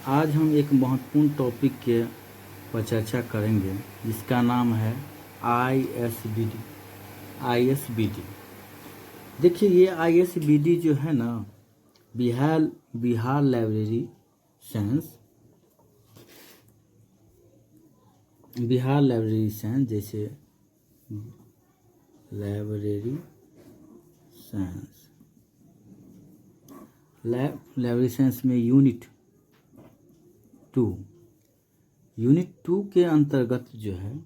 आज हम एक महत्वपूर्ण टॉपिक के पर चर्चा करेंगे जिसका नाम है आईएसबीडी। आईएसबीडी देखिए, ये आईएसबीडी जो है ना, बिहार लाइब्रेरी साइंस, जैसे लाइब्रेरी साइंस में यूनिट 2 के अंतर्गत जो है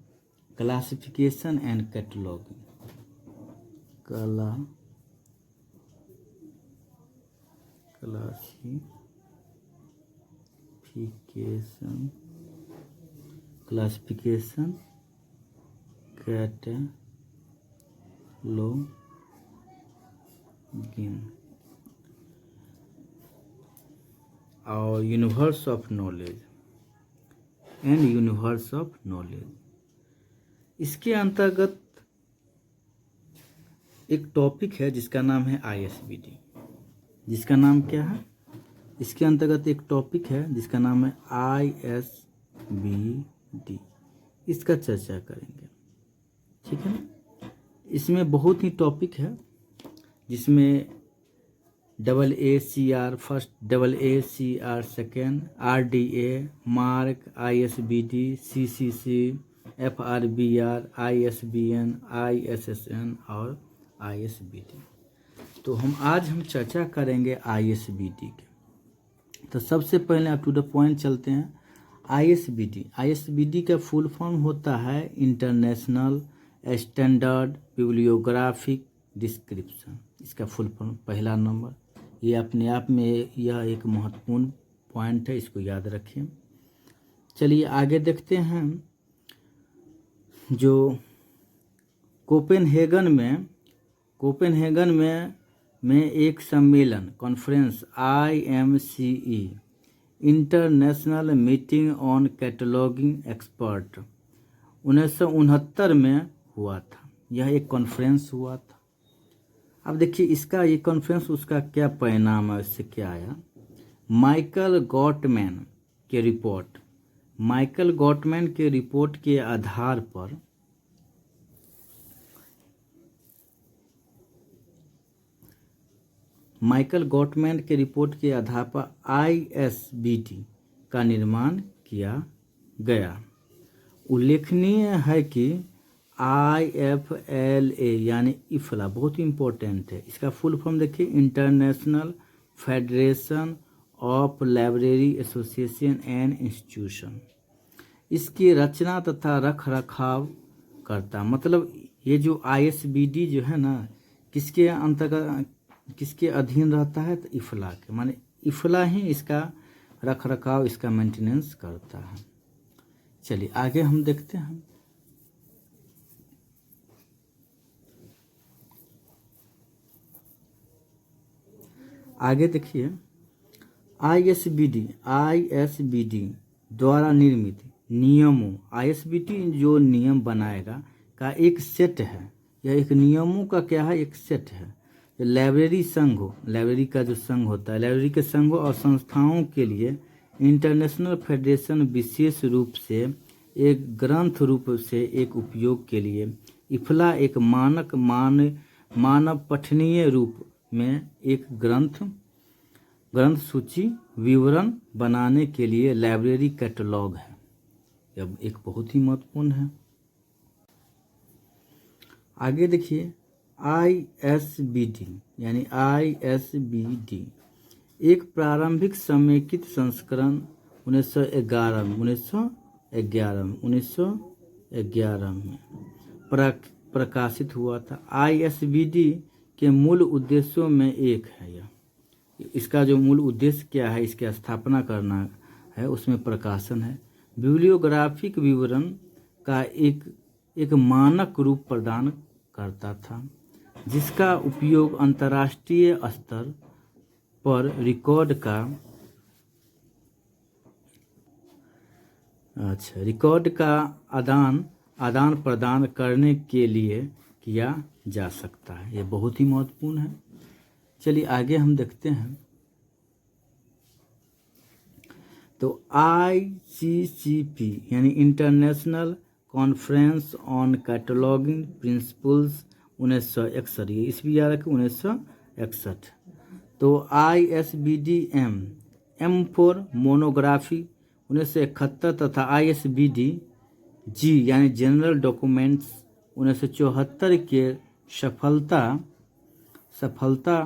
classification and cataloguing, classification cataloguing और यूनिवर्स ऑफ नॉलेज। इसके अंतर्गत एक टॉपिक है जिसका नाम है आईएसबीडी। जिसका नाम क्या है? इसके अंतर्गत एक टॉपिक है जिसका नाम है आईएसबीडी। इसका चर्चा करेंगे, ठीक है ना। इसमें बहुत ही टॉपिक है, जिसमें AACR first, AACR second, RDA, mark, ISBD, CCC, FRBR, ISBN, ISSN और ISBD। तो आज हम चर्चा करेंगे ISBD के। तो सबसे पहले आप टू द पॉइंट चलते हैं। ISBD का फुल फॉर्म होता है इंटरनेशनल स्टैंडर्ड बिब्लियोग्राफिक डिस्क्रिप्शन। इसका फुल फॉर्म पहला नंबर, ये अपने आप में यह एक महत्वपूर्ण पॉइंट है, इसको याद रखिए। चलिए आगे देखते हैं। जो कोपेनहेगन में एक सम्मेलन, conference, IMCE, international meeting on cataloguing expert, 1969 में हुआ था। यह एक कॉन्फ्रेंस हुआ था। अब देखिए, इसका ये कॉन्फ्रेंस, उसका क्या परिणाम है, इससे क्या आया। माइकल गॉटमैन के रिपोर्ट के आधार पर ISBD का निर्माण किया गया। उल्लेखनीय है कि IFLA यानी इफला बहुत ही इम्पोर्टेंट है। इसका फुल फॉर्म देखिए, international federation of library association and institution. इसकी रचना तथा रख रखाव करता, मतलब ये जो ISBD जो है ना, किसके अंतर्गत, किसके अधीन रहता है? तो इफला के, माने इफला ही इसका रख रखाव, इसका मेंटेनेंस करता है। चलिए आगे हम देखते हैं। आगे देखिए, ISBD द्वारा निर्मित नियमों, ISBD जो नियम बनाएगा का एक सेट है। यह एक नियमों का क्या है? एक सेट है। लाइब्रेरी का जो संघ होता है, लाइब्रेरी के संघों और संस्थाओं के लिए इंटरनेशनल फेडरेशन विशेष रूप से एक ग्रंथ रूप से एक उपयोग के लिए इफला एक मानव पठनीय रूप में एक ग्रंथ सूची विवरण बनाने के लिए लाइब्रेरी कैटलॉग है। यह एक बहुत ही महत्वपूर्ण है। आगे देखिए, ISBD एक प्रारंभिक समेकित संस्करण 1911 में प्रकाशित हुआ था। ISBD के मूल उद्देश्यों में एक है यह। इसका जो मूल उद्देश्य क्या है, इसकी स्थापना करना है, उसमें प्रकाशन है। बिब्लियोग्राफिक विवरण का एक मानक रूप प्रदान करता था, जिसका उपयोग अंतर्राष्ट्रीय स्तर पर रिकॉर्ड का आदान प्रदान करने के लिए किया जा सकता है। ये बहुत ही महत्वपूर्ण है। चलिए आगे हम देखते हैं। तो ICCP यानी international conference on cataloguing principles 1961, ये ईस्वी आ रहा 1961। तो ISBD M फॉर मोनोग्राफी 1971 तथा ISBD G यानी जनरल डॉक्यूमेंट्स 1974 के सफलता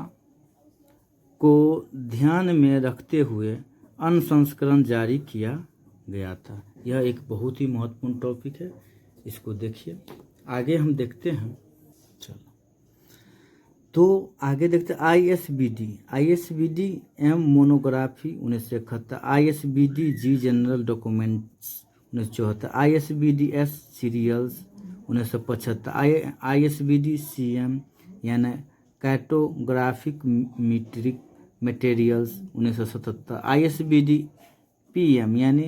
को ध्यान में रखते हुए अन्य संस्करण जारी किया गया था। यह एक बहुत ही महत्वपूर्ण टॉपिक है, इसको देखिए। आगे हम देखते हैं, चलो तो आगे देखते हैं ISBD M monography 1971, ISBD G general documents 1974, ISBD S serials 1975, ISBD CM यानी cartographic metric materials 1977, ISBD PM यानी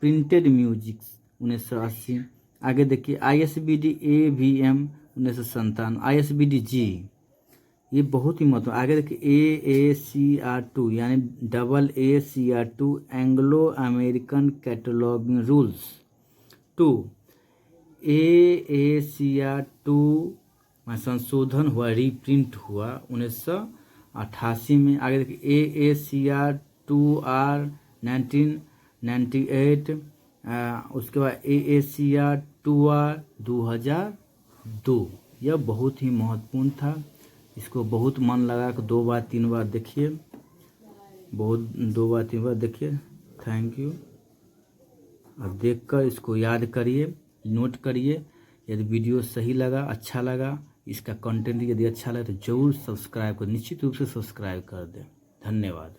प्रिंटेड म्यूजिक्स 1980। आगे देखिए ISBD AVM 1997, ISBD G ये बहुत ही महत्वपूर्ण। आगे देखिए AACR2 यानी AACR2 Anglo American cataloguing rules 2, AACR2 में संशोधन हुआ, रीप्रिंट हुआ 1988 में। आगे देखिए AACR2R 1998, उसके बाद AACR2R 2002। यह बहुत ही महत्वपूर्ण था, इसको बहुत मन लगा कर 2 बार 3 बार देखिए, 2 बार 3 बार देखिए। Thank you. अब देखकर इसको याद करिए, नोट करिए। यदि वीडियो सही लगा, अच्छा लगा, इसका कंटेंट यदि अच्छा लगे तो जरूर सब्सक्राइब कर, निश्चित रूप से सब्सक्राइब कर दें। धन्यवाद।